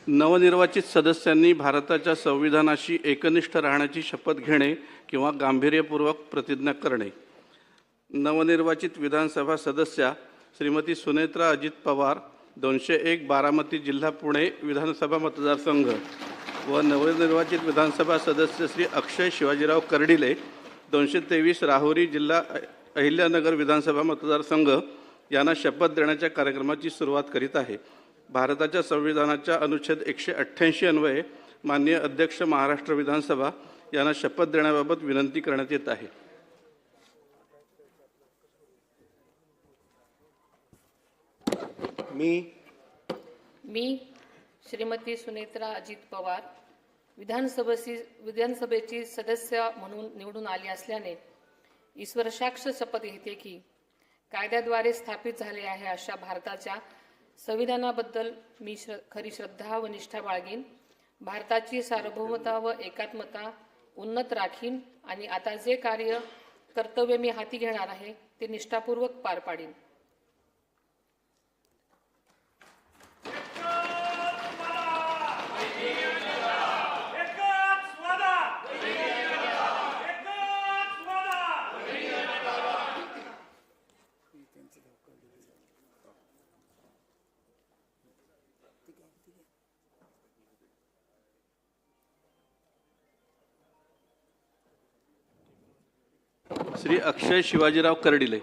नवनिर्वाचित सदस्यांनी भारताच्या संविधानाशी एकनिष्ठ राहण्याची शपथ घेणे किंवा गांभीर्यपूर्वक प्रतिज्ञा करणे. नवनिर्वाचित विधानसभा सदस्या श्रीमती सुनेत्रा अजित पवार 201 बारामती जिल्हा पुणे विधानसभा मतदारसंघ व नवनिर्वाचित विधानसभा सदस्य श्री अक्षय शिवाजीराव कर्डिले 223 राहुरी जिल्हा अहिल्यानगर विधानसभा मतदारसंघ यांना शपथ देण्याच्या कार्यक्रमाची सुरुवात करीत आहे. भारताच्या संविधानाच्या अनुच्छेद 188 अन्वये माननीय अध्यक्ष महाराष्ट्र विधानसभा यांना शपथ देण्याबाबत विनंती करण्यात येत आहे. मी श्रीमती सुनेत्रा अजित पवार विधानसभेची सदस्य म्हणून निवडून आली असल्याने ईश्वरसाक्ष शपथ घेते की कायद्याद्वारे स्थापित झाले आहे अशा भारताच्या संविधानाबद्दल मी खरी श्रद्धा व निष्ठा बाळगीन, भारताची सार्वभौमता व एकात्मता उन्नत राखीन आणि आता जे कर्तव्य मी हाती घेणार आहे ते निष्ठापूर्वक पार पाडीन. श्री अक्षय शिवाजीराव कर्डिले.